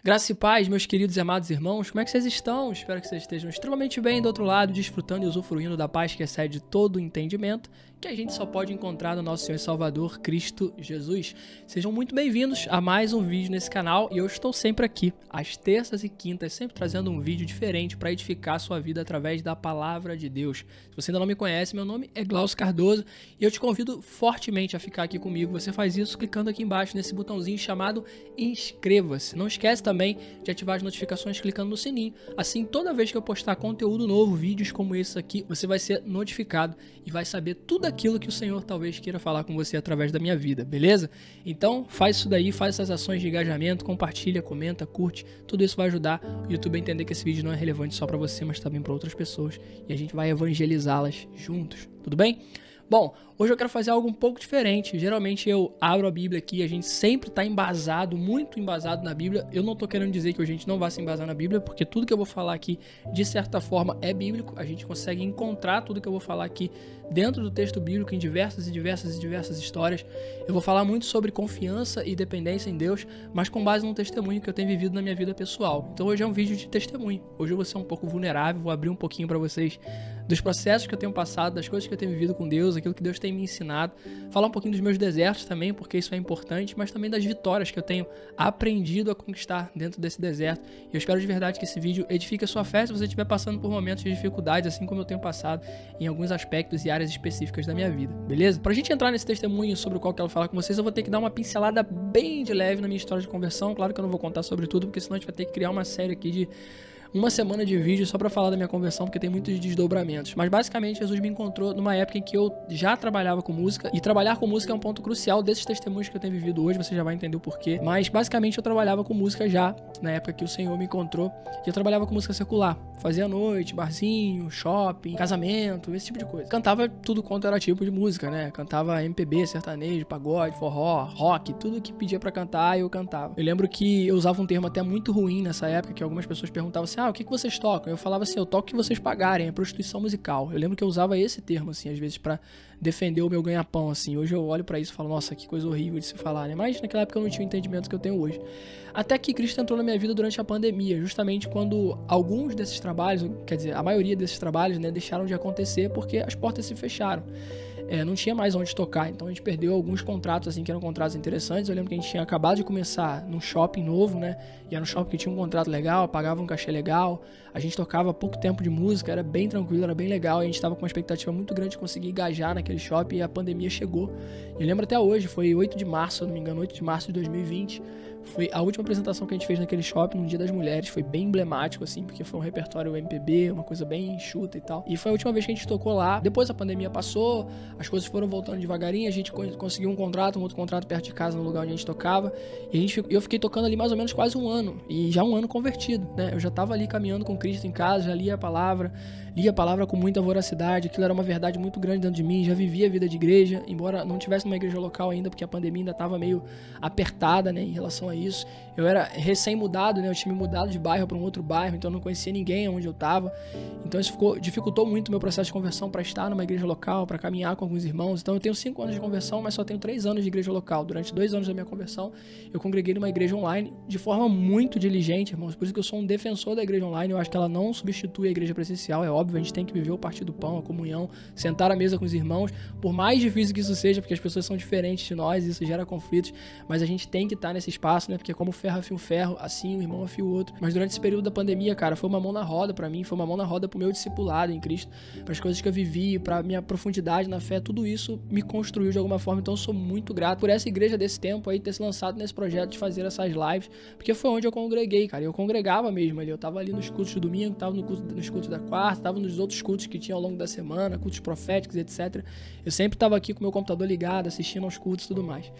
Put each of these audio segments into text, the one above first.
Graça e paz, meus queridos e amados irmãos, como é que vocês estão? Espero que vocês estejam extremamente bem do outro lado, desfrutando e usufruindo da paz que excede todo o entendimento, que a gente só pode encontrar no nosso Senhor e Salvador, Cristo Jesus. Sejam muito bem-vindos a mais um vídeo nesse canal e eu estou sempre aqui, às terças e quintas, sempre trazendo um vídeo diferente para edificar a sua vida através da Palavra de Deus. Se você ainda não me conhece, meu nome é Glaucio Cardoso e eu te convido fortemente a ficar aqui comigo. Você faz isso clicando aqui embaixo nesse botãozinho chamado Inscreva-se. Não esquece também de ativar as notificações clicando no sininho. Assim, toda vez que eu postar conteúdo novo, vídeos como esse aqui, você vai ser notificado e vai saber tudo aquilo que o Senhor talvez queira falar com você através da minha vida, beleza? Então, faz isso daí, faz essas ações de engajamento, compartilha, comenta, curte. Tudo isso vai ajudar o YouTube a entender que esse vídeo não é relevante só para você, mas também para outras pessoas. E a gente vai evangelizá-las juntos, tudo bem? Bom, hoje eu quero fazer algo um pouco diferente. Geralmente eu abro a Bíblia aqui e a gente sempre está embasado, muito embasado na Bíblia. Eu não estou querendo dizer que a gente não vai se embasar na Bíblia, porque tudo que eu vou falar aqui, de certa forma, é bíblico. A gente consegue encontrar tudo que eu vou falar aqui dentro do texto bíblico, em diversas histórias. Eu vou falar muito sobre confiança e dependência em Deus, mas com base num testemunho que eu tenho vivido na minha vida pessoal. Então hoje é um vídeo de testemunho. Hoje eu vou ser um pouco vulnerável, vou abrir um pouquinho para vocês dos processos que eu tenho passado, das coisas que eu tenho vivido com Deus, aquilo que Deus tem me ensinado, falar um pouquinho dos meus desertos também, porque isso é importante, mas também das vitórias que eu tenho aprendido a conquistar dentro desse deserto. E eu espero de verdade que esse vídeo edifique a sua fé se você estiver passando por momentos de dificuldade, assim como eu tenho passado em alguns aspectos e áreas específicas da minha vida, beleza? Pra gente entrar nesse testemunho sobre o qual eu quero falar com vocês, eu vou ter que dar uma pincelada bem de leve na minha história de conversão. Claro que eu não vou contar sobre tudo, porque senão a gente vai ter que criar uma série aqui de uma semana de vídeo só pra falar da minha conversão, porque tem muitos desdobramentos. Mas basicamente Jesus me encontrou numa época em que eu já trabalhava com música, e trabalhar com música é um ponto crucial desses testemunhos que eu tenho vivido hoje, você já vai entender o porquê. Mas basicamente eu trabalhava com música já, na época que o Senhor me encontrou, e eu trabalhava com música secular. Fazia noite, barzinho, shopping, casamento, esse tipo de coisa. Cantava tudo quanto era tipo de música, né? Cantava MPB, sertanejo, pagode, forró, rock, tudo que pedia pra cantar eu cantava. Eu lembro que eu usava um termo até muito ruim nessa época, que algumas pessoas perguntavam assim, o que vocês tocam? Eu falava assim, eu toco o que vocês pagarem, é prostituição musical. Eu lembro que eu usava esse termo, assim, às vezes pra defender o meu ganha-pão, assim. Hoje eu olho pra isso e falo, nossa, que coisa horrível de se falar, né? Mas naquela época eu não tinha o entendimento que eu tenho hoje. Até que Cristo entrou na minha vida durante a pandemia, justamente quando alguns desses trabalhos, quer dizer, a maioria desses trabalhos, né, deixaram de acontecer porque as portas se fecharam. Não tinha mais onde tocar, então a gente perdeu alguns contratos, assim, que eram contratos interessantes. Eu lembro que a gente tinha acabado de começar num shopping novo, né, e era um shopping que tinha um contrato legal, pagava um cachê legal, a gente tocava pouco tempo de música, era bem tranquilo, era bem legal, e a gente tava com uma expectativa muito grande de conseguir engajar naquele shopping, e a pandemia chegou. Eu lembro até hoje, foi 8 de março, se eu não me engano, 8 de março de 2020, foi a última apresentação que a gente fez naquele shopping no Dia das Mulheres. Foi bem emblemático, assim, porque foi um repertório MPB, uma coisa bem enxuta e tal. E foi a última vez que a gente tocou lá. Depois a pandemia passou, as coisas foram voltando devagarinho, a gente conseguiu um outro contrato perto de casa, no lugar onde a gente tocava. E eu fiquei tocando ali mais ou menos quase um ano. E já um ano convertido, né? Eu já tava ali caminhando com Cristo em casa, já lia a palavra com muita voracidade. Aquilo era uma verdade muito grande dentro de mim. Já vivia a vida de igreja, embora não tivesse numa igreja local ainda, porque a pandemia ainda tava meio apertada, né, em relação a isso. Eu era recém-mudado, né? Eu tinha me mudado de bairro para um outro bairro, então eu não conhecia ninguém onde eu estava. Então isso dificultou muito o meu processo de conversão para estar numa igreja local, para caminhar com alguns irmãos. Então eu tenho 5 anos de conversão, mas só tenho 3 anos de igreja local. Durante 2 anos da minha conversão, eu congreguei numa igreja online de forma muito diligente, irmãos. Por isso que eu sou um defensor da igreja online. Eu acho que ela não substitui a igreja presencial, é óbvio. A gente tem que viver o partir do pão, a comunhão, sentar à mesa com os irmãos, por mais difícil que isso seja, porque as pessoas são diferentes de nós, e isso gera conflitos, mas a gente tem que estar nesse espaço, né? Porque como ferro afia o ferro, assim o irmão afia o outro. Mas durante esse período da pandemia, cara, foi uma mão na roda pra mim, foi uma mão na roda pro meu discipulado em Cristo, pras coisas que eu vivi, pra minha profundidade na fé, tudo isso me construiu de alguma forma. Então eu sou muito grato por essa igreja desse tempo aí ter se lançado nesse projeto de fazer essas lives, porque foi onde eu congreguei, cara. Eu congregava mesmo ali, eu tava ali nos cultos de domingo, tava nos cultos da quarta, tava nos outros cultos que tinha ao longo da semana, cultos proféticos, etc. Eu sempre tava aqui com o meu computador ligado, assistindo aos cultos e tudo mais.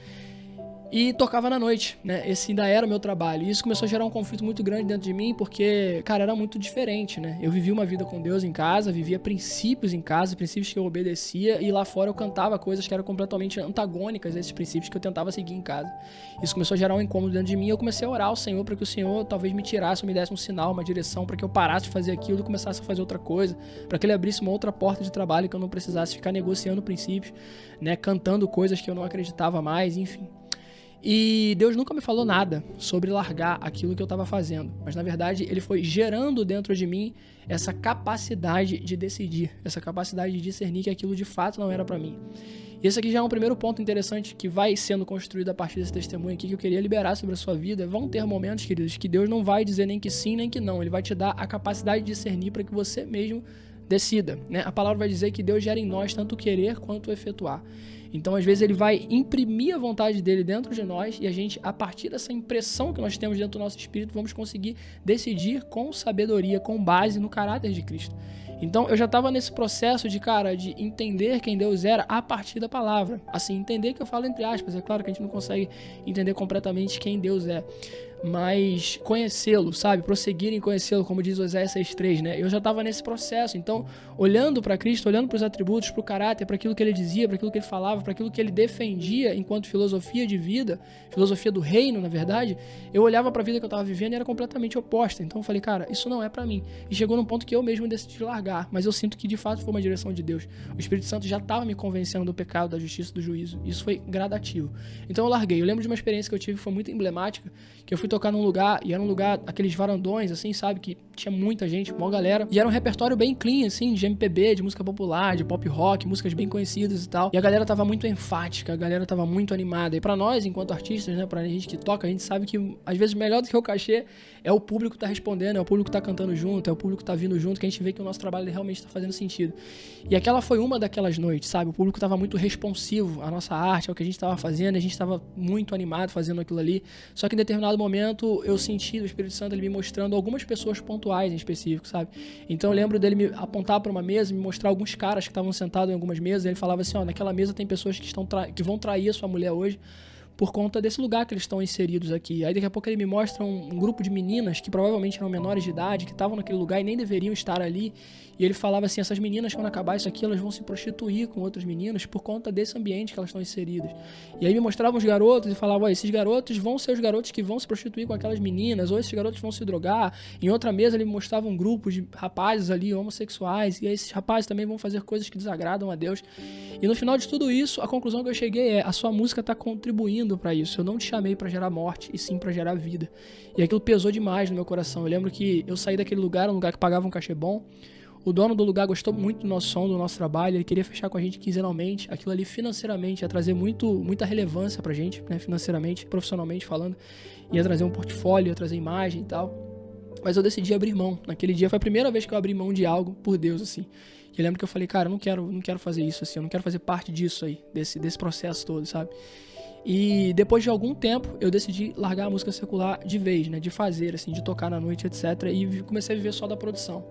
E tocava na noite, né? Esse ainda era o meu trabalho. E isso começou a gerar um conflito muito grande dentro de mim, porque, cara, era muito diferente, né? Eu vivia uma vida com Deus em casa, vivia princípios em casa, princípios que eu obedecia, e lá fora eu cantava coisas que eram completamente antagônicas a esses princípios que eu tentava seguir em casa. Isso começou a gerar um incômodo dentro de mim, e eu comecei a orar ao Senhor para que o Senhor talvez me tirasse, me desse um sinal, uma direção, para que eu parasse de fazer aquilo e começasse a fazer outra coisa, para que Ele abrisse uma outra porta de trabalho, que eu não precisasse ficar negociando princípios, né? Cantando coisas que eu não acreditava mais, enfim. E Deus nunca me falou nada sobre largar aquilo que eu estava fazendo. Mas, na verdade, Ele foi gerando dentro de mim essa capacidade de decidir, essa capacidade de discernir que aquilo de fato não era para mim. E esse aqui já é um primeiro ponto interessante que vai sendo construído a partir desse testemunho aqui que eu queria liberar sobre a sua vida. Vão ter momentos, queridos, que Deus não vai dizer nem que sim, nem que não. Ele vai te dar a capacidade de discernir para que você mesmo decida, né? A palavra vai dizer que Deus gera em nós tanto o querer quanto o efetuar. Então, às vezes, Ele vai imprimir a vontade dele dentro de nós e a gente, a partir dessa impressão que nós temos dentro do nosso espírito, vamos conseguir decidir com sabedoria, com base no caráter de Cristo. Então, eu já estava nesse processo de entender quem Deus era a partir da palavra. Assim, entender que eu falo entre aspas, é claro que a gente não consegue entender completamente quem Deus é. Mas conhecê-lo, sabe? Prosseguir em conhecê-lo, como diz Oséias 6:3, né? Eu já estava nesse processo, então, olhando para Cristo, olhando para os atributos, para o caráter, para aquilo que ele dizia, para aquilo que ele falava, para aquilo que ele defendia enquanto filosofia de vida, filosofia do reino, na verdade, eu olhava para a vida que eu estava vivendo e era completamente oposta. Então eu falei, cara, isso não é para mim. E chegou num ponto que eu mesmo decidi largar, mas eu sinto que de fato foi uma direção de Deus. O Espírito Santo já estava me convencendo do pecado, da justiça, do juízo. Isso foi gradativo. Então eu larguei. Eu lembro de uma experiência que eu tive que foi muito emblemática, que eu fui tocar num lugar, e era um lugar, aqueles varandões, assim, sabe, que tinha muita gente, uma galera, e era um repertório bem clean, assim, de MPB, de música popular, de pop rock, músicas bem conhecidas e tal, e a galera tava muito enfática, a galera tava muito animada, e pra nós, enquanto artistas, né, pra gente que toca, a gente sabe que, às vezes, melhor do que o cachê é o público que tá respondendo, é o público que tá cantando junto, é o público que tá vindo junto, que a gente vê que o nosso trabalho realmente tá fazendo sentido. E aquela foi uma daquelas noites, sabe, o público tava muito responsivo à nossa arte, ao que a gente tava fazendo, a gente tava muito animado fazendo aquilo ali, só que em determinado momento eu senti do Espírito Santo ele me mostrando algumas pessoas pontuais em específico, sabe? Então eu lembro dele me apontar para uma mesa, me mostrar alguns caras que estavam sentados em algumas mesas, e ele falava assim, ó, naquela mesa tem pessoas que vão trair a sua mulher hoje por conta desse lugar que eles estão inseridos aqui. Aí daqui a pouco ele me mostra um grupo de meninas que provavelmente eram menores de idade, que estavam naquele lugar e nem deveriam estar ali. E ele falava assim, essas meninas, quando acabar isso aqui, elas vão se prostituir com outros meninos por conta desse ambiente que elas estão inseridas. E aí me mostrava os garotos e falava, ó, esses garotos vão ser os garotos que vão se prostituir com aquelas meninas, ou esses garotos vão se drogar. Em outra mesa ele me mostrava um grupo de rapazes ali, homossexuais, e aí esses rapazes também vão fazer coisas que desagradam a Deus. E no final de tudo isso, a conclusão que eu cheguei é, a sua música está contribuindo para isso. Eu não te chamei para gerar morte, e sim para gerar vida. E aquilo pesou demais no meu coração. Eu lembro que eu saí daquele lugar, um lugar que pagava um cachê bom. O dono do lugar gostou muito do nosso som, do nosso trabalho, ele queria fechar com a gente quinzenalmente. Aquilo ali financeiramente ia trazer muita relevância pra gente, né? Financeiramente, profissionalmente falando. Ia trazer um portfólio, ia trazer imagem e tal. Mas eu decidi abrir mão. Naquele dia foi a primeira vez que eu abri mão de algo por Deus, assim. E eu lembro que eu falei, cara, eu não quero fazer isso, assim. Eu não quero fazer parte disso aí, desse processo todo, sabe? E depois de algum tempo, eu decidi largar a música secular de vez, né? De fazer, assim, de tocar na noite, etc. E comecei a viver só da produção.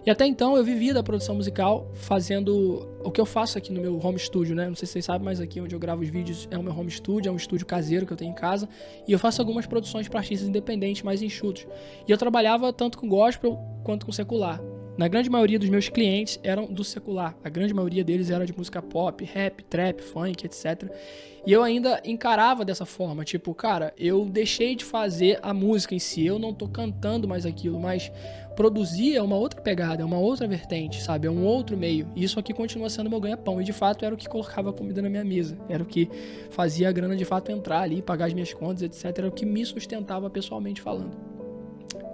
E até então eu vivia da produção musical fazendo o que eu faço aqui no meu home studio, né? Não sei se vocês sabem, mas aqui onde eu gravo os vídeos é o meu home studio, é um estúdio caseiro que eu tenho em casa. E eu faço algumas produções para artistas independentes, mais enxutos. E eu trabalhava tanto com gospel quanto com secular. Na grande maioria dos meus clientes eram do secular. A grande maioria deles era de música pop, rap, trap, funk, etc. E eu ainda encarava dessa forma, tipo, cara, eu deixei de fazer a música em si, eu não tô cantando mais aquilo, mas produzir é uma outra pegada, é uma outra vertente, sabe? É um outro meio. E isso aqui continua sendo meu ganha-pão. E de fato era o que colocava a comida na minha mesa. Era o que fazia a grana de fato entrar ali, pagar as minhas contas, etc. Era o que me sustentava pessoalmente falando.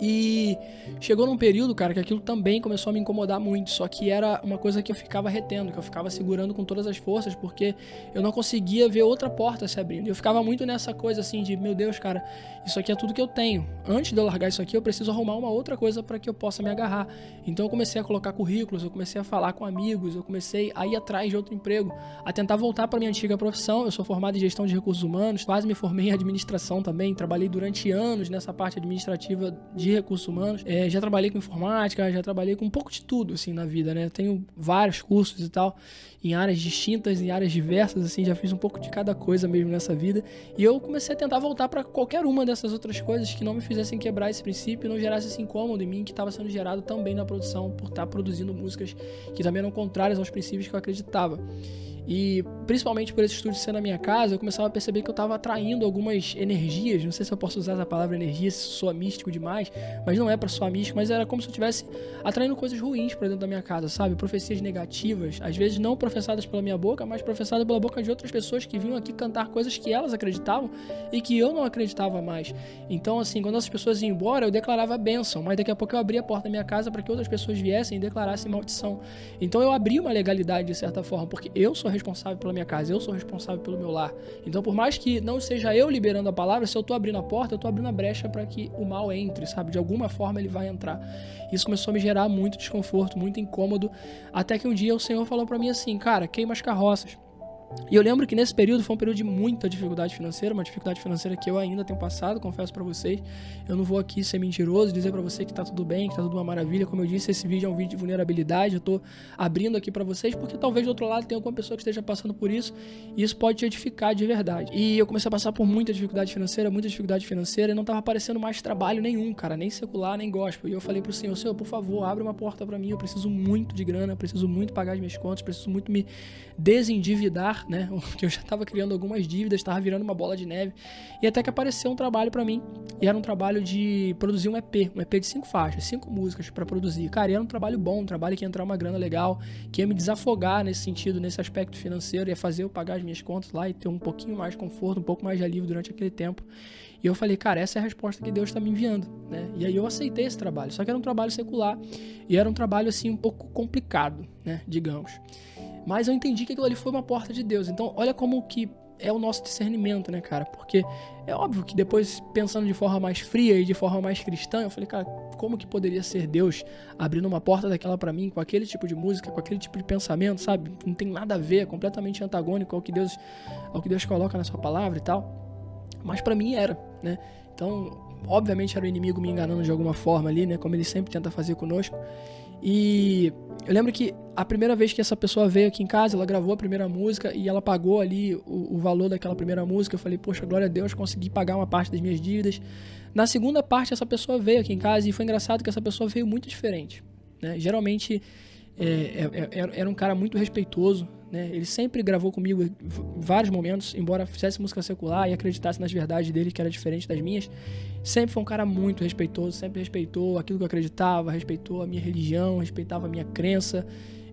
E chegou num período, cara, que aquilo também começou a me incomodar muito, só que era uma coisa que eu ficava retendo, que eu ficava segurando com todas as forças, porque eu não conseguia ver outra porta se abrindo. E eu ficava muito nessa coisa assim de, meu Deus, cara, isso aqui é tudo que eu tenho. Antes de eu largar isso aqui, eu preciso arrumar uma outra coisa para que eu possa me agarrar. Então eu comecei a colocar currículos, eu comecei a falar com amigos, eu comecei a ir atrás de outro emprego, a tentar voltar para minha antiga profissão. Eu sou formado em gestão de recursos humanos, quase me formei em administração também, trabalhei durante anos nessa parte administrativa de recursos humanos, já trabalhei com informática, já trabalhei com um pouco de tudo, assim, na vida, né, eu tenho vários cursos e tal, em áreas distintas, em áreas diversas, assim, já fiz um pouco de cada coisa mesmo nessa vida, e eu comecei a tentar voltar para qualquer uma dessas outras coisas que não me fizessem quebrar esse princípio, não gerasse esse incômodo em mim, que estava sendo gerado também na produção, por estar produzindo músicas que também eram contrárias aos princípios que eu acreditava. E principalmente por esse estúdio ser na minha casa, eu começava a perceber que eu estava atraindo algumas energias, não sei se eu posso usar essa palavra energia, se soa místico demais, mas não é pra soar místico, mas era como se eu estivesse atraindo coisas ruins pra dentro da minha casa, sabe? Profecias negativas, às vezes não professadas pela minha boca, mas professadas pela boca de outras pessoas que vinham aqui cantar coisas que elas acreditavam e que eu não acreditava mais. Então, assim, quando essas pessoas iam embora, eu declarava bênção, mas daqui a pouco eu abria a porta da minha casa para que outras pessoas viessem e declarassem maldição. Então eu abri uma legalidade de certa forma, porque eu sou responsável pela minha casa, eu sou responsável pelo meu lar. Então, por mais que não seja eu liberando a palavra, se eu tô abrindo a porta, eu tô abrindo a brecha para que o mal entre, sabe? De alguma forma ele vai entrar. Isso começou a me gerar muito desconforto, muito incômodo, até que um dia o Senhor falou para mim assim, cara, queima as carroças. E eu lembro que nesse período foi um período de muita dificuldade financeira, uma dificuldade financeira que eu ainda tenho passado, confesso pra vocês. Eu não vou aqui ser mentiroso, dizer pra você que tá tudo bem, que tá tudo uma maravilha. Como eu disse, esse vídeo é um vídeo de vulnerabilidade, eu tô abrindo aqui pra vocês, porque talvez do outro lado tenha alguma pessoa que esteja passando por isso, e isso pode te edificar de verdade. E eu comecei a passar por muita dificuldade financeira, e não tava aparecendo mais trabalho nenhum, cara, nem secular, nem gospel. E eu falei pro Senhor, por favor, abre uma porta pra mim, eu preciso muito de grana, preciso muito pagar as minhas contas, preciso muito me desendividar, né? Porque eu já estava criando algumas dívidas, estava virando uma bola de neve. E até que apareceu um trabalho pra mim. E era um trabalho de produzir um EP de 5 faixas, 5 músicas pra produzir. Cara, e era um trabalho bom, um trabalho que ia entrar uma grana legal, que ia me desafogar nesse sentido, nesse aspecto financeiro, ia fazer eu pagar as minhas contas lá e ter um pouquinho mais de conforto, um pouco mais de alívio durante aquele tempo. E eu falei, cara, essa é a resposta que Deus está me enviando, né? E aí eu aceitei esse trabalho, só que era um trabalho secular e era um trabalho assim um pouco complicado, né, digamos. Mas eu entendi que aquilo ali foi uma porta de Deus. Então, olha como que é o nosso discernimento, né, cara? Porque é óbvio que depois, pensando de forma mais fria e de forma mais cristã, eu falei, cara, como que poderia ser Deus abrindo uma porta daquela pra mim, com aquele tipo de música, com aquele tipo de pensamento, sabe? Não tem nada a ver, é completamente antagônico ao que Deus coloca na sua palavra e tal. Mas pra mim era, né? Então, obviamente era o inimigo me enganando de alguma forma ali, né? Como ele sempre tenta fazer conosco. E eu lembro que a primeira vez que essa pessoa veio aqui em casa, ela gravou a primeira música e ela pagou ali o valor daquela primeira música. Eu falei, poxa, glória a Deus, consegui pagar uma parte das minhas dívidas. Na segunda parte, essa pessoa veio aqui em casa e foi engraçado que essa pessoa veio muito diferente, né? Geralmente era um cara muito respeitoso, né? Ele sempre gravou comigo em vários momentos, embora fizesse música secular e acreditasse nas verdades dele, que era diferente das minhas. Sempre foi um cara muito respeitoso, sempre respeitou aquilo que eu acreditava, respeitou a minha religião, respeitava a minha crença,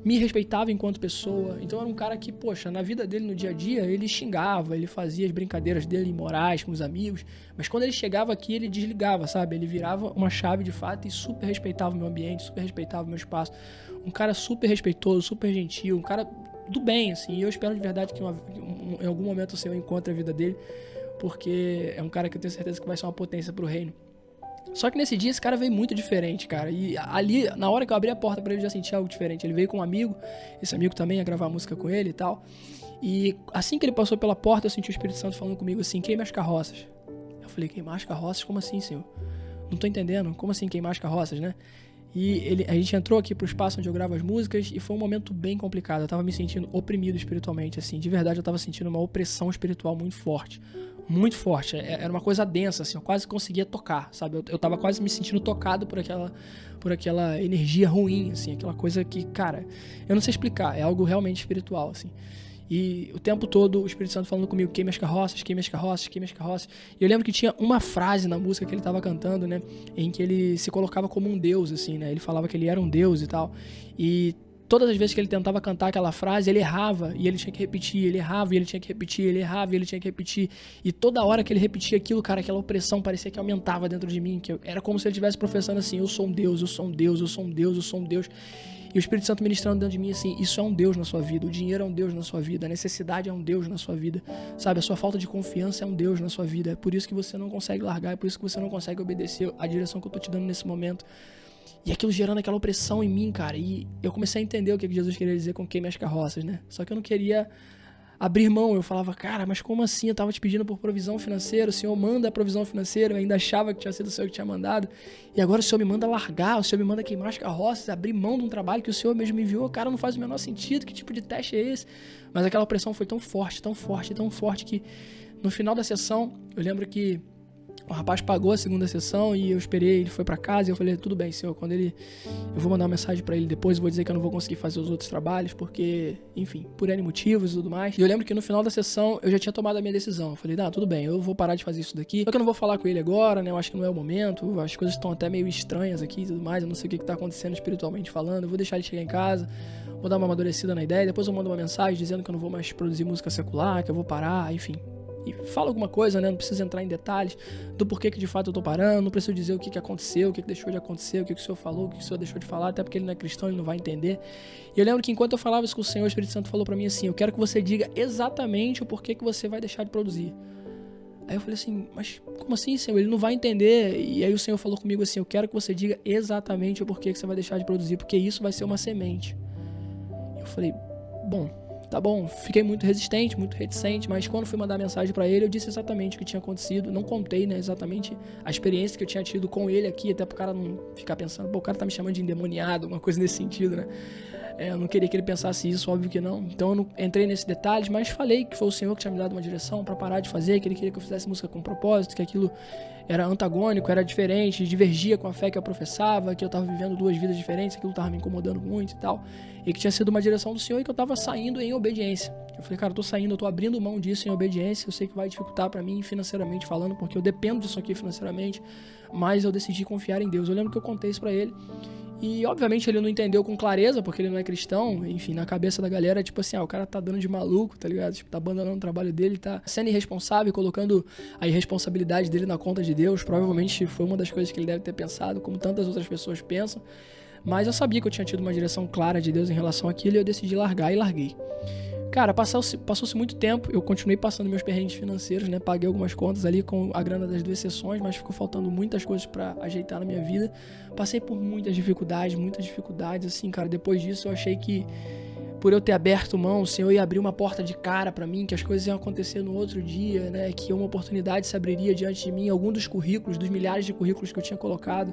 me respeitava enquanto pessoa. Então era um cara que, poxa, na vida dele, no dia a dia, ele xingava, ele fazia as brincadeiras dele imorais com os amigos, mas quando ele chegava aqui, ele desligava, sabe? Ele virava uma chave de fato e super respeitava o meu ambiente, super respeitava o meu espaço. Um cara super respeitoso, super gentil, um cara do bem, assim. E eu espero de verdade que em algum momento o Senhor encontre a vida dele, porque é um cara que eu tenho certeza que vai ser uma potência pro reino. Só que nesse dia esse cara veio muito diferente, cara. E ali, na hora que eu abri a porta pra ele, eu já senti algo diferente. Ele veio com um amigo, esse amigo também ia gravar música com ele e tal. E assim que ele passou pela porta, eu senti o Espírito Santo falando comigo assim, queime as carroças. Eu falei, queimar as carroças? Como assim, Senhor? Não tô entendendo. Como assim queimar as carroças, né? E a gente entrou aqui pro espaço onde eu gravo as músicas e foi um momento bem complicado. Eu tava me sentindo oprimido espiritualmente, assim. De verdade, eu tava sentindo uma opressão espiritual muito forte. Muito forte. Era uma coisa densa, assim. Eu quase conseguia tocar, sabe? Eu tava quase me sentindo tocado por aquela energia ruim, assim. Aquela coisa que, cara, eu não sei explicar. É algo realmente espiritual, assim. E o tempo todo o Espírito Santo falando comigo, queime as carroças, queime as carroças, queime as carroças. E eu lembro que tinha uma frase na música que ele estava cantando, né, em que ele se colocava como um deus, assim, né, ele falava que ele era um deus e tal. E todas as vezes que ele tentava cantar aquela frase, ele errava e ele tinha que repetir, ele errava e ele tinha que repetir, ele errava e ele tinha que repetir. E toda hora que ele repetia aquilo, cara, aquela opressão parecia que aumentava dentro de mim, que era como se ele estivesse professando assim, eu sou um deus, eu sou um deus, eu sou um deus, eu sou um deus. E o Espírito Santo ministrando dentro de mim assim, isso é um Deus na sua vida, o dinheiro é um Deus na sua vida, a necessidade é um Deus na sua vida, sabe? A sua falta de confiança é um Deus na sua vida, é por isso que você não consegue largar, é por isso que você não consegue obedecer a direção que eu tô te dando nesse momento. E aquilo gerando aquela opressão em mim, cara, e eu comecei a entender o que Jesus queria dizer com queime as carroças, né? Só que eu não queria abrir mão, eu falava, cara, mas como assim? Eu tava te pedindo por provisão financeira, o Senhor manda a provisão financeira, eu ainda achava que tinha sido o Senhor que tinha mandado, e agora o Senhor me manda largar, o Senhor me manda queimar as carroças, abrir mão de um trabalho que o Senhor mesmo me enviou, cara, não faz o menor sentido, que tipo de teste é esse? Mas aquela pressão foi tão forte, tão forte, tão forte, que no final da sessão, eu lembro que O rapaz pagou a segunda sessão e eu esperei, ele foi pra casa e eu falei, tudo bem, senhor, eu vou mandar uma mensagem pra ele depois, eu vou dizer que eu não vou conseguir fazer os outros trabalhos, porque, enfim, por N motivos e tudo mais. E eu lembro que no final da sessão eu já tinha tomado a minha decisão. Eu falei, tudo bem, eu vou parar de fazer isso daqui. Só que eu não vou falar com ele agora, né, eu acho que não é o momento, as coisas estão até meio estranhas aqui e tudo mais, eu não sei o que tá acontecendo espiritualmente falando, eu vou deixar ele chegar em casa, vou dar uma amadurecida na ideia, depois eu mando uma mensagem dizendo que eu não vou mais produzir música secular, que eu vou parar, enfim. E fala alguma coisa, né? Não precisa entrar em detalhes do porquê que de fato eu tô parando, não preciso dizer o que aconteceu, o que deixou de acontecer, o que o senhor falou, o que o senhor deixou de falar, até porque ele não é cristão, ele não vai entender. E eu lembro que enquanto eu falava isso com o Senhor, o Espírito Santo falou pra mim assim, eu quero que você diga exatamente o porquê que você vai deixar de produzir. Aí eu falei assim, mas como assim, Senhor? Ele não vai entender. E aí o Senhor falou comigo assim, eu quero que você diga exatamente o porquê que você vai deixar de produzir, porque isso vai ser uma semente. E eu falei, bom, tá bom, fiquei muito resistente, muito reticente, mas quando fui mandar mensagem pra ele, eu disse exatamente o que tinha acontecido, não contei, né, exatamente a experiência que eu tinha tido com ele aqui, até pro cara não ficar pensando, pô, o cara tá me chamando de endemoniado, alguma coisa nesse sentido, né. Eu não queria que ele pensasse isso, óbvio que não. Então eu não entrei nesses detalhes, mas falei que foi o Senhor que tinha me dado uma direção pra parar de fazer, que ele queria que eu fizesse música com propósito, que aquilo era antagônico, era diferente, divergia com a fé que eu professava, que eu tava vivendo duas vidas diferentes, aquilo tava me incomodando muito e tal, e que tinha sido uma direção do Senhor e que eu tava saindo em obediência. Eu falei, cara, eu tô saindo, eu tô abrindo mão disso em obediência, eu sei que vai dificultar pra mim financeiramente falando, porque eu dependo disso aqui financeiramente, mas eu decidi confiar em Deus. Eu lembro que eu contei isso pra ele, e obviamente ele não entendeu com clareza, porque ele não é cristão, enfim, na cabeça da galera, tipo assim, o cara tá dando de maluco, tá ligado? Tipo, tá abandonando o trabalho dele, tá sendo irresponsável, colocando a irresponsabilidade dele na conta de Deus. Provavelmente foi uma das coisas que ele deve ter pensado, como tantas outras pessoas pensam. Mas eu sabia que eu tinha tido uma direção clara de Deus em relação àquilo e eu decidi largar e larguei. Cara, passou-se muito tempo, eu continuei passando meus perrengues financeiros, né? Paguei algumas contas ali com a grana das 2 sessões, mas ficou faltando muitas coisas pra ajeitar na minha vida. Passei por muitas dificuldades, assim, cara. Depois disso eu achei que, por eu ter aberto mão, o Senhor ia abrir uma porta de cara pra mim, que as coisas iam acontecer no outro dia, né? Que uma oportunidade se abriria diante de mim, algum dos currículos, dos milhares de currículos que eu tinha colocado.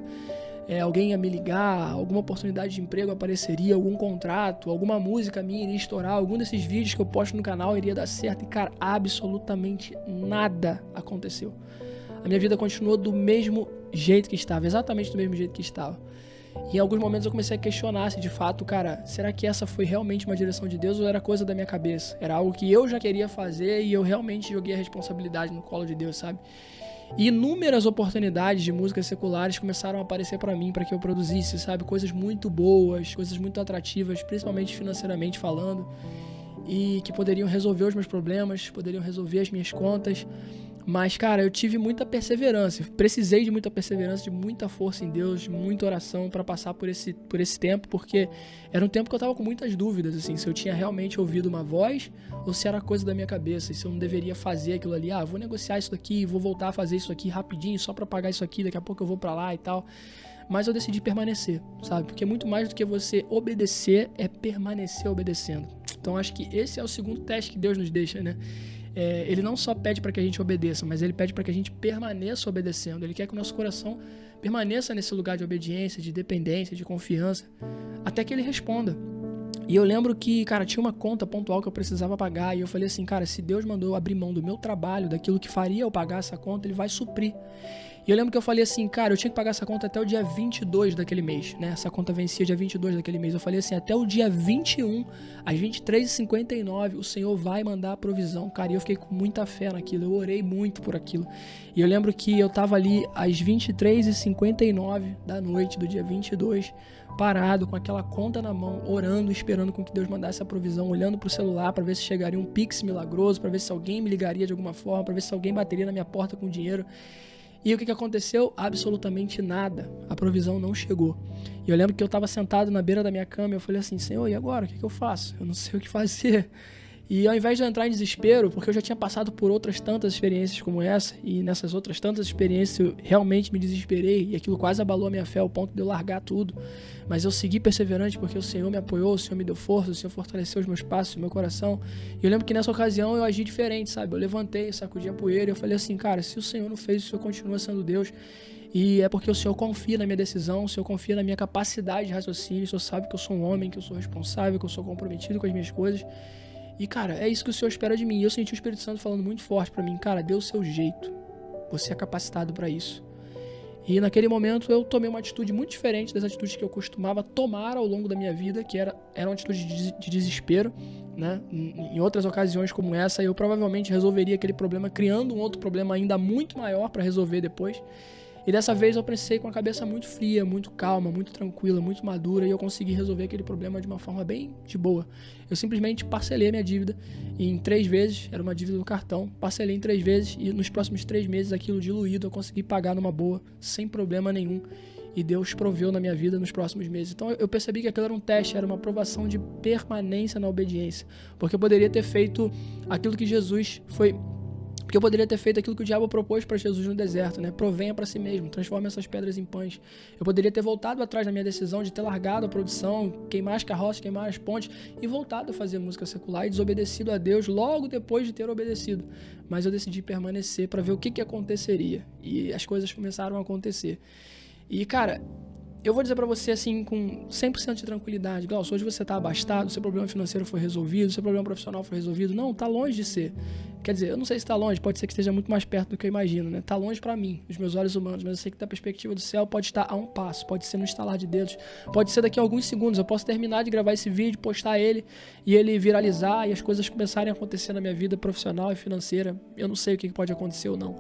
Alguém ia me ligar, alguma oportunidade de emprego apareceria, algum contrato, alguma música minha iria estourar, algum desses vídeos que eu posto no canal iria dar certo. E, cara, absolutamente nada aconteceu. A minha vida continuou do mesmo jeito que estava, exatamente do mesmo jeito que estava. E em alguns momentos eu comecei a questionar se de fato, cara, será que essa foi realmente uma direção de Deus ou era coisa da minha cabeça? Era algo que eu já queria fazer e eu realmente joguei a responsabilidade no colo de Deus, sabe? E inúmeras oportunidades de músicas seculares começaram a aparecer pra mim, pra que eu produzisse, sabe? Coisas muito boas, coisas muito atrativas, principalmente financeiramente falando, e que poderiam resolver os meus problemas, poderiam resolver as minhas contas. Mas, cara, eu tive muita perseverança, precisei de muita perseverança, de muita força em Deus, de muita oração pra passar por esse tempo, porque era um tempo que eu tava com muitas dúvidas, assim, se eu tinha realmente ouvido uma voz ou se era coisa da minha cabeça, e se eu não deveria fazer aquilo ali, vou negociar isso daqui, vou voltar a fazer isso aqui rapidinho, só pra pagar isso aqui, daqui a pouco eu vou pra lá e tal. Mas eu decidi permanecer, sabe? Porque muito mais do que você obedecer é permanecer obedecendo. Então acho que esse é o segundo teste que Deus nos deixa, né? Ele não só pede para que a gente obedeça, mas ele pede para que a gente permaneça obedecendo. Ele quer que o nosso coração permaneça nesse lugar de obediência, de dependência, de confiança, até que ele responda. E eu lembro que, cara, tinha uma conta pontual que eu precisava pagar, e eu falei assim, cara, se Deus mandou eu abrir mão do meu trabalho, daquilo que faria eu pagar essa conta, ele vai suprir. E eu lembro que eu falei assim, cara, eu tinha que pagar essa conta até o dia 22 daquele mês, né? Essa conta vencia dia 22 daquele mês. Eu falei assim, até o dia 21, às 23h59, o Senhor vai mandar a provisão. Cara, e eu fiquei com muita fé naquilo, eu orei muito por aquilo. E eu lembro que eu tava ali às 23h59 da noite do dia 22, parado, com aquela conta na mão, orando, esperando com que Deus mandasse a provisão, olhando pro celular para ver se chegaria um Pix milagroso, para ver se alguém me ligaria de alguma forma, para ver se alguém bateria na minha porta com dinheiro. E o que aconteceu? Absolutamente nada. A provisão não chegou. E eu lembro que eu estava sentado na beira da minha cama e eu falei assim, Senhor, e agora? O que eu faço? Eu não sei o que fazer. E ao invés de eu entrar em desespero, porque eu já tinha passado por outras tantas experiências como essa, e nessas outras tantas experiências eu realmente me desesperei, e aquilo quase abalou a minha fé ao ponto de eu largar tudo. Mas eu segui perseverante porque o Senhor me apoiou, o Senhor me deu força, o Senhor fortaleceu os meus passos, o meu coração. E eu lembro que nessa ocasião eu agi diferente, sabe? Eu levantei, sacudi a poeira e eu falei assim, cara, se o Senhor não fez, o Senhor continua sendo Deus. E é porque o Senhor confia na minha decisão, o Senhor confia na minha capacidade de raciocínio, o Senhor sabe que eu sou um homem, que eu sou responsável, que eu sou comprometido com as minhas coisas. E, cara, é isso que o Senhor espera de mim. E eu senti o Espírito Santo falando muito forte pra mim, cara, dê o seu jeito. você é capacitado para isso. E naquele momento eu tomei uma atitude muito diferente das atitudes que eu costumava tomar ao longo da minha vida, que era uma atitude de desespero, né? Em outras ocasiões como essa, eu provavelmente resolveria aquele problema criando um outro problema ainda muito maior para resolver depois. E dessa vez eu pensei com a cabeça muito fria, muito calma, muito tranquila, muito madura, e eu consegui resolver aquele problema de uma forma bem de boa. Eu simplesmente parcelei a minha dívida em 3 vezes, era uma dívida do cartão, parcelei em 3 vezes e nos próximos 3 meses aquilo diluído eu consegui pagar numa boa, sem problema nenhum. E Deus proveu na minha vida nos próximos meses. Então eu percebi que aquilo era um teste, era uma provação de permanência na obediência. Porque eu poderia ter feito aquilo que Jesus foi... Porque eu poderia ter feito aquilo que o diabo propôs para Jesus no deserto, né? Provenha para si mesmo, transforme essas pedras em pães. Eu poderia ter voltado atrás na minha decisão de ter largado a produção, queimar as carroças, queimar as pontes e voltado a fazer música secular e desobedecido a Deus logo depois de ter obedecido. Mas eu decidi permanecer para ver o que aconteceria. E as coisas começaram a acontecer. E, cara, eu vou dizer pra você assim, com 100% de tranquilidade, Glaucio, hoje você tá abastado, seu problema financeiro foi resolvido, seu problema profissional foi resolvido. Não, tá longe de ser. Quer dizer, eu não sei se tá longe, pode ser que esteja muito mais perto do que eu imagino, né? Tá longe pra mim, dos meus olhos humanos, mas eu sei que da perspectiva do céu pode estar a um passo, pode ser no estalar de dedos, pode ser daqui a alguns segundos, eu posso terminar de gravar esse vídeo, postar ele e ele viralizar e as coisas começarem a acontecer na minha vida profissional e financeira. Eu não sei o que pode acontecer ou não.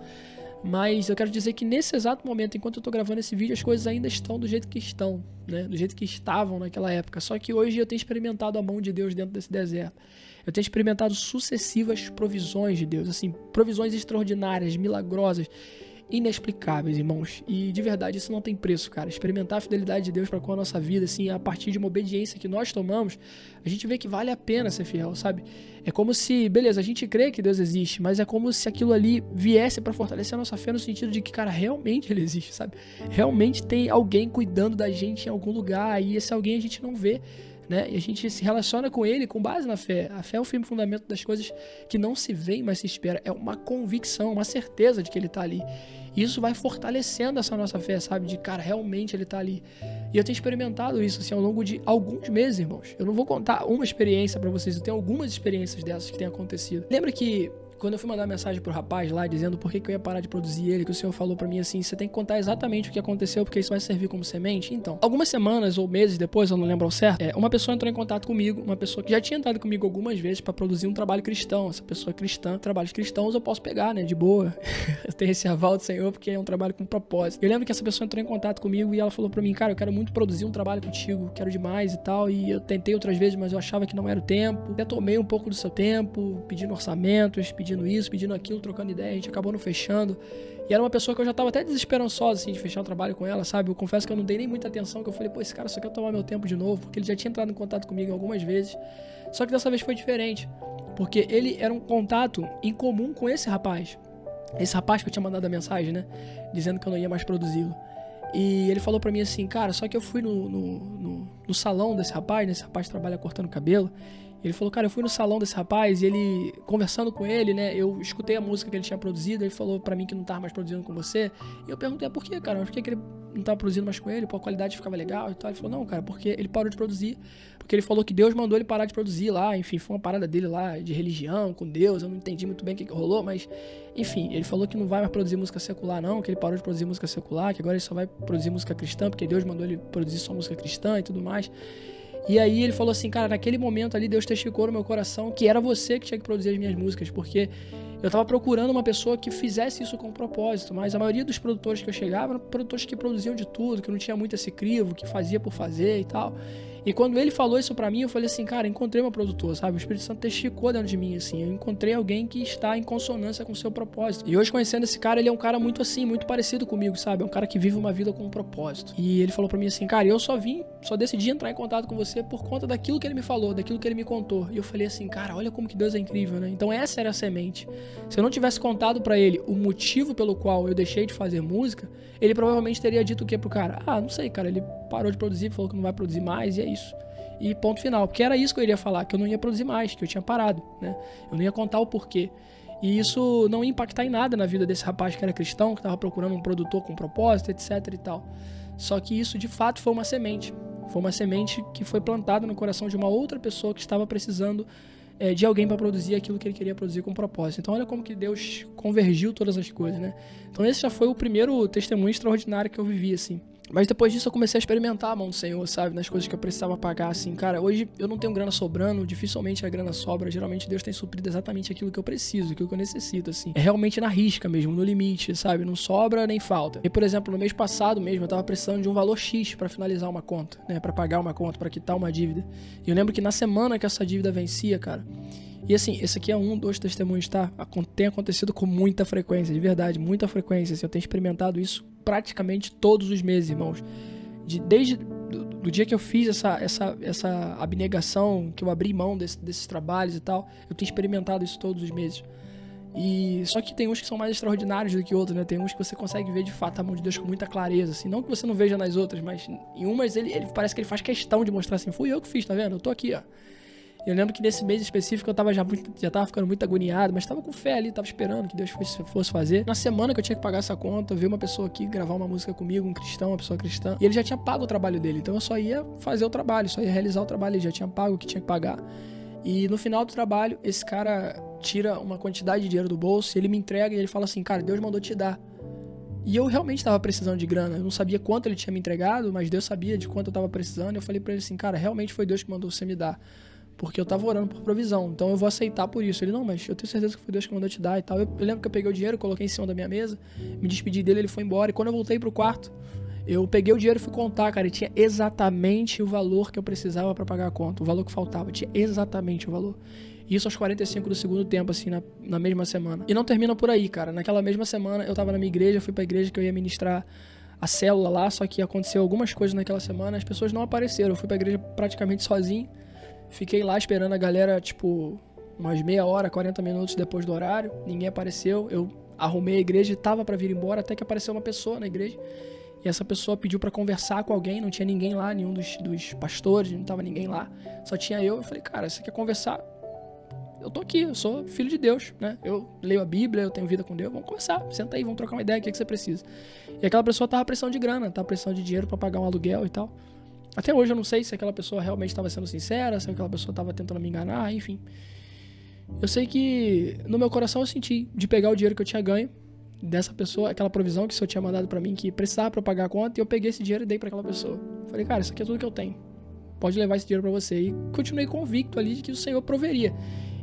Mas eu quero dizer que nesse exato momento, enquanto eu tô gravando esse vídeo, as coisas ainda estão do jeito que estão, né? Do jeito que estavam naquela época. Só que hoje eu tenho experimentado a mão de Deus dentro desse deserto. Eu tenho experimentado sucessivas provisões de Deus, assim, provisões extraordinárias, milagrosas, inexplicáveis, irmãos. E de verdade isso não tem preço, cara. Experimentar a fidelidade de Deus para com a nossa vida, assim, a partir de uma obediência que nós tomamos, a gente vê que vale a pena ser fiel, sabe? É como se, beleza, a gente crê que Deus existe, mas é como se aquilo ali viesse para fortalecer a nossa fé no sentido de que, cara, realmente ele existe, sabe? Realmente tem alguém cuidando da gente em algum lugar e esse alguém a gente não vê, né? E a gente se relaciona com ele com base na fé. A fé é o firme fundamento das coisas que não se veem, mas se espera. É uma convicção, uma certeza de que ele tá ali. E isso vai fortalecendo essa nossa fé, sabe? De, cara, realmente ele tá ali. E eu tenho experimentado isso, assim, ao longo de alguns meses, irmãos. Eu não vou contar uma experiência pra vocês, eu tenho algumas experiências dessas que têm acontecido. Lembra que quando eu fui mandar mensagem pro rapaz lá, dizendo por que eu ia parar de produzir ele, que o Senhor falou pra mim assim, você tem que contar exatamente o que aconteceu, porque isso vai servir como semente? Então, algumas semanas ou meses depois, eu não lembro ao certo, uma pessoa entrou em contato comigo, uma pessoa que já tinha entrado comigo algumas vezes pra produzir um trabalho cristão. Essa pessoa é cristã, trabalhos cristãos eu posso pegar, né, de boa. Eu tenho esse aval do Senhor, porque é um trabalho com propósito. Eu lembro que essa pessoa entrou em contato comigo e ela falou pra mim, cara, eu quero muito produzir um trabalho contigo, quero demais e tal, e eu tentei outras vezes, mas eu achava que não era o tempo. Até tomei um pouco do seu tempo, pedindo orçamentos, pedindo isso, pedindo aquilo, trocando ideia, a gente acabou não fechando. E era uma pessoa que eu já tava até desesperançosa, assim, de fechar o trabalho com ela, sabe? Eu confesso que eu não dei nem muita atenção, que eu falei, pô, esse cara só quer tomar meu tempo de novo, porque ele já tinha entrado em contato comigo algumas vezes. Só que dessa vez foi diferente, porque ele era um contato em comum com esse rapaz. Esse rapaz que eu tinha mandado a mensagem, né? Dizendo que eu não ia mais produzi-lo. E ele falou pra mim assim, cara, só que eu fui no salão desse rapaz, né? Esse rapaz trabalha cortando cabelo. Ele falou, cara, eu fui no salão desse rapaz e ele, conversando com ele, né, eu escutei a música que ele tinha produzido, ele falou pra mim que não tava mais produzindo com você, e eu perguntei, por que, cara? Por que ele não tava produzindo mais com ele? Pô, a qualidade ficava legal e tal. Ele falou, não, cara, porque ele parou de produzir, porque ele falou que Deus mandou ele parar de produzir lá, enfim, foi uma parada dele lá, de religião, com Deus, eu não entendi muito bem o que rolou, mas, enfim, ele falou que não vai mais produzir música secular não, que ele parou de produzir música secular, que agora ele só vai produzir música cristã, porque Deus mandou ele produzir só música cristã e tudo mais. E aí ele falou assim, cara, naquele momento ali Deus testificou no meu coração que era você que tinha que produzir as minhas músicas, porque eu tava procurando uma pessoa que fizesse isso com propósito, mas a maioria dos produtores que eu chegava eram produtores que produziam de tudo, que não tinha muito esse crivo, que fazia por fazer e tal. E quando ele falou isso pra mim, eu falei assim, cara, encontrei meu produtor, sabe? O Espírito Santo testificou dentro de mim, assim. Eu encontrei alguém que está em consonância com o seu propósito. E hoje, conhecendo esse cara, ele é um cara muito assim, muito parecido comigo, sabe? É um cara que vive uma vida com um propósito. E ele falou pra mim assim, cara, eu só decidi entrar em contato com você por conta daquilo que ele me falou, daquilo que ele me contou. E eu falei assim, cara, olha como que Deus é incrível, né? Então essa era a semente. Se eu não tivesse contado pra ele o motivo pelo qual eu deixei de fazer música, ele provavelmente teria dito o quê pro cara? Ah, não sei, cara, ele parou de produzir, falou que não vai produzir mais e é isso. E ponto final, porque era isso que eu iria falar, que eu não ia produzir mais, que eu tinha parado, né? Eu não ia contar o porquê. E isso não ia impactar em nada na vida desse rapaz que era cristão, que estava procurando um produtor com propósito, etc e tal. Só que isso, de fato, foi uma semente. Foi uma semente que foi plantada no coração de uma outra pessoa que estava precisando de alguém para produzir aquilo que ele queria produzir com propósito. Então olha como que Deus convergiu todas as coisas, né? Então esse já foi o primeiro testemunho extraordinário que eu vivi, assim. Mas depois disso eu comecei a experimentar a mão do Senhor, sabe? Nas coisas que eu precisava pagar, assim. Cara, hoje eu não tenho grana sobrando, dificilmente a grana sobra. Geralmente Deus tem suprido exatamente aquilo que eu preciso, aquilo que eu necessito, assim. É realmente na risca mesmo, no limite, sabe? Não sobra nem falta. E, por exemplo, no mês passado mesmo, eu tava precisando de um valor X pra finalizar uma conta, né? Pra pagar uma conta, pra quitar uma dívida. E eu lembro que na semana que essa dívida vencia, cara... E assim, esse aqui é dois testemunhos, tá? Tem acontecido com muita frequência, de verdade, muita frequência. Assim, eu tenho experimentado isso praticamente todos os meses, irmãos. Desde do dia que eu fiz essa abnegação, que eu abri mão desses trabalhos e tal, eu tenho experimentado isso todos os meses. E só que tem uns que são mais extraordinários do que outros, né? Tem uns que você consegue ver de fato a mão de Deus com muita clareza, assim. Não que você não veja nas outras, mas em umas ele parece que ele faz questão de mostrar assim, fui eu que fiz, tá vendo? Eu tô aqui, ó. Eu lembro que nesse mês específico eu tava já tava ficando muito agoniado, mas tava com fé ali, tava esperando que Deus fosse fazer. Na semana que eu tinha que pagar essa conta, veio uma pessoa aqui gravar uma música comigo, um cristão, uma pessoa cristã, e ele já tinha pago o trabalho dele, então eu só ia fazer o trabalho, só ia realizar o trabalho, ele já tinha pago o que tinha que pagar. E no final do trabalho, esse cara tira uma quantidade de dinheiro do bolso, ele me entrega e ele fala assim, cara, Deus mandou te dar. E eu realmente estava precisando de grana, eu não sabia quanto ele tinha me entregado, mas Deus sabia de quanto eu estava precisando, e eu falei pra ele assim, cara, realmente foi Deus que mandou você me dar. Porque eu tava orando por provisão, então eu vou aceitar por isso. Ele, não, mas eu tenho certeza que foi Deus que mandou te dar e tal. Eu lembro que eu peguei o dinheiro, coloquei em cima da minha mesa, me despedi dele, ele foi embora. E quando eu voltei pro quarto, eu peguei o dinheiro e fui contar, cara, e tinha exatamente o valor que eu precisava pra pagar a conta, o valor que faltava, tinha exatamente o valor. E isso aos 45 do segundo tempo, assim, na mesma semana. E não termina por aí, cara. Naquela mesma semana, eu tava na minha igreja, fui pra igreja que eu ia ministrar a célula lá, só que aconteceu algumas coisas naquela semana, as pessoas não apareceram. Eu fui pra igreja praticamente sozinho. Fiquei lá esperando a galera, tipo, umas meia hora, 40 minutos depois do horário. Ninguém apareceu. Eu arrumei a igreja e tava pra vir embora, até que apareceu uma pessoa na igreja. E essa pessoa pediu pra conversar com alguém, não tinha ninguém lá, nenhum dos pastores, não tava ninguém lá. Só tinha eu. Eu falei, cara, você quer conversar? Eu tô aqui, eu sou filho de Deus, né? Eu leio a Bíblia, eu tenho vida com Deus. Vamos conversar, senta aí, vamos trocar uma ideia, o que você precisa? E aquela pessoa tava precisando de grana, tava precisando de dinheiro pra pagar um aluguel e tal. Até hoje eu não sei se aquela pessoa realmente estava sendo sincera, se aquela pessoa estava tentando me enganar, enfim. Eu sei que no meu coração eu senti de pegar o dinheiro que eu tinha ganho dessa pessoa, aquela provisão que o Senhor tinha mandado pra mim, que precisava pra eu pagar a conta, e eu peguei esse dinheiro e dei pra aquela pessoa. Falei, cara, isso aqui é tudo que eu tenho. Pode levar esse dinheiro pra você. E continuei convicto ali de que o Senhor proveria.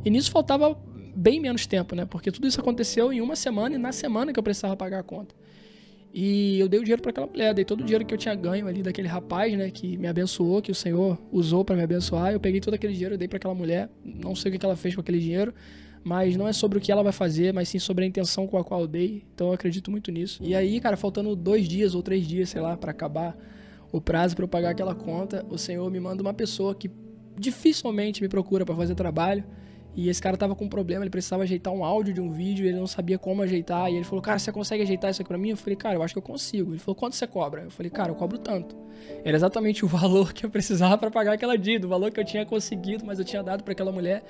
E nisso faltava bem menos tempo, né? Porque tudo isso aconteceu em uma semana e na semana que eu precisava pagar a conta. E eu dei o dinheiro pra aquela mulher, dei todo o dinheiro que eu tinha ganho ali daquele rapaz, né, que me abençoou, que o Senhor usou pra me abençoar. Eu peguei todo aquele dinheiro, eu dei pra aquela mulher. Não sei o que ela fez com aquele dinheiro, mas não é sobre o que ela vai fazer, mas sim sobre a intenção com a qual eu dei. Então eu acredito muito nisso. E aí, cara, faltando 2 dias ou 3 dias, sei lá, pra acabar o prazo pra eu pagar aquela conta, o Senhor me manda uma pessoa que dificilmente me procura pra fazer trabalho. E esse cara tava com um problema, ele precisava ajeitar um áudio de um vídeo, ele não sabia como ajeitar, e ele falou, cara, você consegue ajeitar isso aqui pra mim? Eu falei, cara, eu acho que eu consigo. Ele falou, quanto você cobra? Eu falei, cara, eu cobro tanto. Era exatamente o valor que eu precisava pra pagar aquela dívida, o valor que eu tinha conseguido, mas eu tinha dado pra aquela mulher.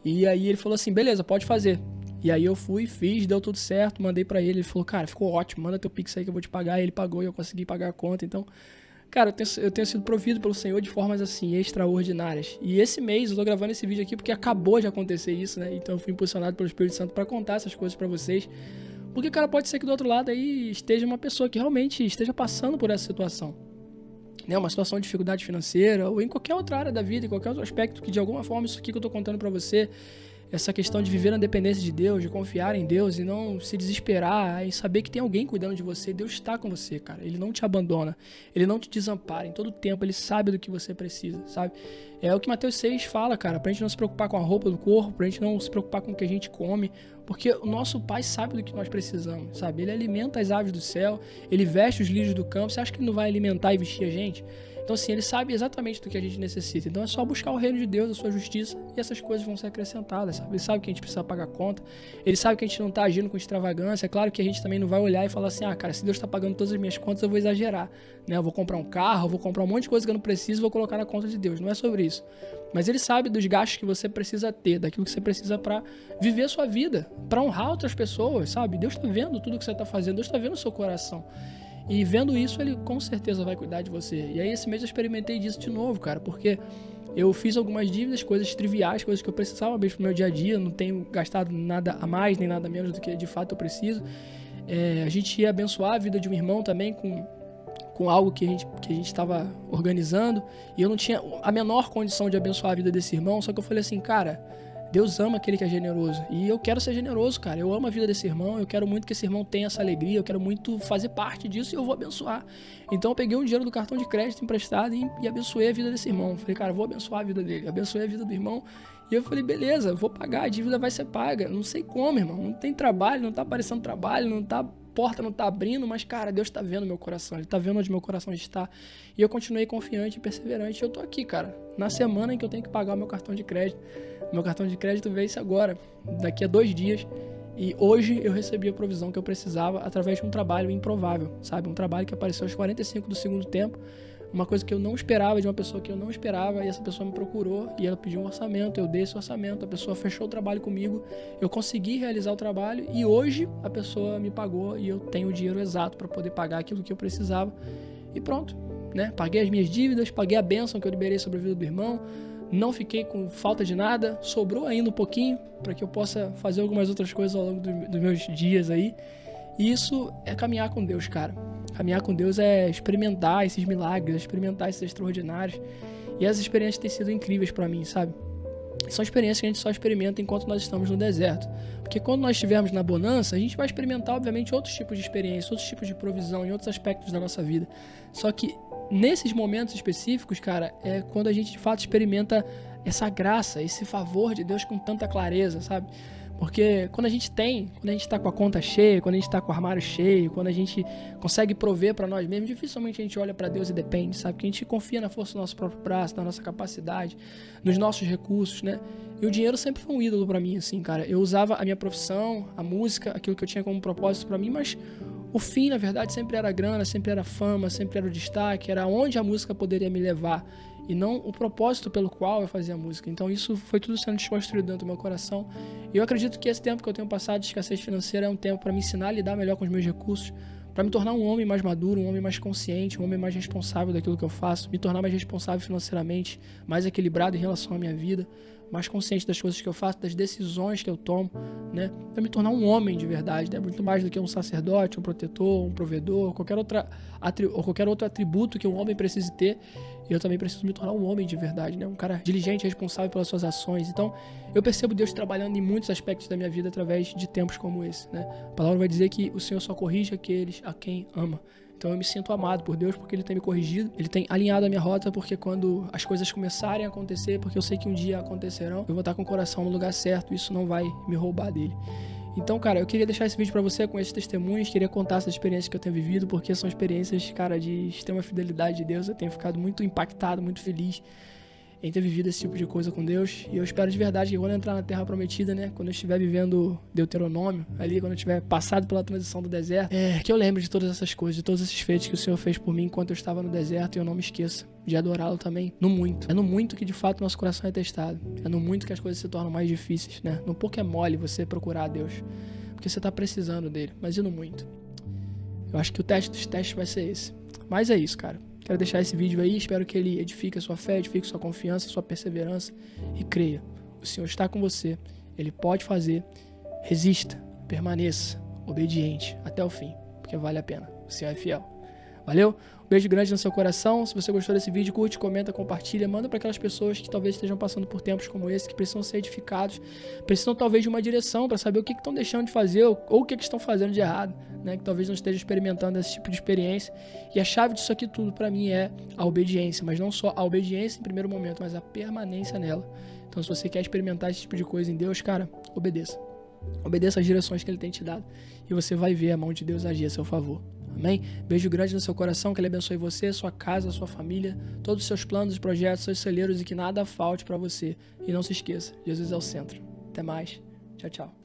E aí ele falou assim, beleza, pode fazer. E aí eu fui, fiz, deu tudo certo, mandei pra ele, ele falou, cara, ficou ótimo, manda teu Pix aí que eu vou te pagar. E ele pagou e eu consegui pagar a conta, então... Cara, eu tenho sido provido pelo Senhor de formas, assim, extraordinárias. E esse mês eu tô gravando esse vídeo aqui porque acabou de acontecer isso, né? Então eu fui impulsionado pelo Espírito Santo pra contar essas coisas pra vocês. Porque, cara, pode ser que do outro lado aí esteja uma pessoa que realmente esteja passando por essa situação. Né? Uma situação de dificuldade financeira ou em qualquer outra área da vida, em qualquer outro aspecto que, de alguma forma, isso aqui que eu tô contando pra você... Essa questão de viver na dependência de Deus, de confiar em Deus e não se desesperar, e saber que tem alguém cuidando de você. Deus está com você, cara. Ele não te abandona, ele não te desampara. Em todo tempo ele sabe do que você precisa, sabe? É o que Mateus 6 fala, cara, pra gente não se preocupar com a roupa do corpo, pra gente não se preocupar com o que a gente come, porque o nosso Pai sabe do que nós precisamos, sabe? Ele alimenta as aves do céu, ele veste os lírios do campo. Você acha que ele não vai alimentar e vestir a gente? Então, assim, ele sabe exatamente do que a gente necessita. Então, é só buscar o reino de Deus, a sua justiça, e essas coisas vão ser acrescentadas, sabe? Ele sabe que a gente precisa pagar conta, ele sabe que a gente não tá agindo com extravagância. É claro que a gente também não vai olhar e falar assim, ah, cara, se Deus tá pagando todas as minhas contas, eu vou exagerar, né? Eu vou comprar um carro, eu vou comprar um monte de coisa que eu não preciso e vou colocar na conta de Deus. Não é sobre isso. Mas ele sabe dos gastos que você precisa ter, daquilo que você precisa pra viver a sua vida, pra honrar outras pessoas, sabe? Deus tá vendo tudo que você tá fazendo, Deus tá vendo o seu coração. E vendo isso, ele com certeza vai cuidar de você. E aí esse mês eu experimentei disso de novo, cara, porque Eu fiz algumas dívidas, coisas triviais, coisas que eu precisava mesmo pro meu dia a dia, não tenho gastado nada a mais nem nada menos do que de fato eu preciso. A gente ia abençoar a vida de um irmão também com algo que a gente estava organizando, e eu não tinha a menor condição de abençoar a vida desse irmão, só que eu falei assim, cara, Deus ama aquele que é generoso, e eu quero ser generoso, cara, eu amo a vida desse irmão, eu quero muito que esse irmão tenha essa alegria, eu quero muito fazer parte disso e eu vou abençoar. Então eu peguei um dinheiro do cartão de crédito emprestado e abençoei a vida desse irmão. Falei, cara, vou abençoar a vida dele, abençoei a vida do irmão, e eu falei, beleza, vou pagar, a dívida vai ser paga, não sei como, irmão, não tem trabalho, não tá aparecendo trabalho, não tá... porta não tá abrindo, mas, cara, Deus tá vendo meu coração, Ele tá vendo onde meu coração está, e eu continuei confiante e perseverante, e eu tô aqui, cara, na semana em que eu tenho que pagar o meu cartão de crédito. Meu cartão de crédito vence agora, daqui a 2 dias, e hoje eu recebi a provisão que eu precisava através de um trabalho improvável, sabe, um trabalho que apareceu aos 45 do segundo tempo, uma coisa que eu não esperava, de uma pessoa que eu não esperava, e essa pessoa me procurou, e ela pediu um orçamento, eu dei esse orçamento, a pessoa fechou o trabalho comigo, eu consegui realizar o trabalho, e hoje a pessoa me pagou, e eu tenho o dinheiro exato para poder pagar aquilo que eu precisava, e pronto, né, paguei as minhas dívidas, paguei a bênção que eu liberei sobre a vida do irmão, não fiquei com falta de nada, sobrou ainda um pouquinho, para que eu possa fazer algumas outras coisas ao longo dos meus dias aí, e isso é caminhar com Deus, cara. Caminhar com Deus é experimentar esses milagres, experimentar esses extraordinários. E as experiências têm sido incríveis pra mim, sabe? São experiências que a gente só experimenta enquanto nós estamos no deserto. Porque quando nós estivermos na bonança, a gente vai experimentar, obviamente, outros tipos de experiência, outros tipos de provisão em outros aspectos da nossa vida. Só que nesses momentos específicos, cara, é quando a gente de fato experimenta essa graça, esse favor de Deus com tanta clareza, sabe? Porque quando a gente tá com a conta cheia, quando a gente tá com o armário cheio, quando a gente consegue prover para nós mesmos, dificilmente a gente olha para Deus e depende, sabe? Porque a gente confia na força do nosso próprio braço, na nossa capacidade, nos nossos recursos, né? E o dinheiro sempre foi um ídolo para mim, assim, cara. Eu usava a minha profissão, a música, aquilo que eu tinha como propósito para mim, mas o fim, na verdade, sempre era a grana, sempre era a fama, sempre era o destaque, era onde a música poderia me levar. E não o propósito pelo qual eu fazia a música. Então isso foi tudo sendo desconstruído dentro do meu coração. E eu acredito que esse tempo que eu tenho passado de escassez financeira é um tempo para me ensinar a lidar melhor com os meus recursos, para me tornar um homem mais maduro, um homem mais consciente, um homem mais responsável daquilo que eu faço, me tornar mais responsável financeiramente, mais equilibrado em relação à minha vida, mais consciente das coisas que eu faço, das decisões que eu tomo, né? Para me tornar um homem de verdade, né? Muito mais do que um sacerdote, um protetor, um provedor, qualquer outro atributo que um homem precise ter. Eu também preciso me tornar um homem de verdade, né? Um cara diligente, responsável pelas suas ações. Então, eu percebo Deus trabalhando em muitos aspectos da minha vida através de tempos como esse, né? A palavra vai dizer que o Senhor só corrige aqueles a quem ama. Então eu me sinto amado por Deus porque Ele tem me corrigido, Ele tem alinhado a minha rota, porque quando as coisas começarem a acontecer, porque eu sei que um dia acontecerão, eu vou estar com o coração no lugar certo, isso não vai me roubar dele. Então, cara, eu queria deixar esse vídeo pra você com esses testemunhos, queria contar essas experiências que eu tenho vivido, porque são experiências, cara, de extrema fidelidade de Deus. Eu tenho ficado muito impactado, muito feliz em ter vivido esse tipo de coisa com Deus, e eu espero de verdade que quando eu entrar na Terra Prometida, né, quando eu estiver vivendo Deuteronômio, ali, quando eu estiver passado pela transição do deserto, que eu lembre de todas essas coisas, de todos esses feitos que o Senhor fez por mim enquanto eu estava no deserto, e eu não me esqueça de adorá-lo também no muito. É no muito que de fato nosso coração é testado, é no muito que as coisas se tornam mais difíceis, né, no pouco é mole você procurar a Deus, porque você tá precisando dele, mas e no muito? Eu acho que o teste dos testes vai ser esse. Mas é isso, cara. Quero deixar esse vídeo aí, espero que ele edifique a sua fé, edifique a sua confiança, a sua perseverança, e creia, o Senhor está com você, Ele pode fazer, resista, permaneça, obediente até o fim, porque vale a pena, o Senhor é fiel. Valeu? Um beijo grande no seu coração. Se você gostou desse vídeo, curte, comenta, compartilha, manda para aquelas pessoas que talvez estejam passando por tempos como esse, que precisam ser edificados, precisam talvez de uma direção para saber o que estão deixando de fazer ou o que estão fazendo de errado, né? Que talvez não estejam experimentando esse tipo de experiência. E a chave disso aqui tudo para mim é a obediência, mas não só a obediência em primeiro momento, mas a permanência nela. Então, se você quer experimentar esse tipo de coisa em Deus, cara, obedeça. Obedeça às direções que Ele tem te dado e você vai ver a mão de Deus agir a seu favor. Amém? Beijo grande no seu coração, que Ele abençoe você, sua casa, sua família, todos os seus planos, projetos, seus celeiros, e que nada falte para você. E não se esqueça, Jesus é o centro. Até mais. Tchau, tchau.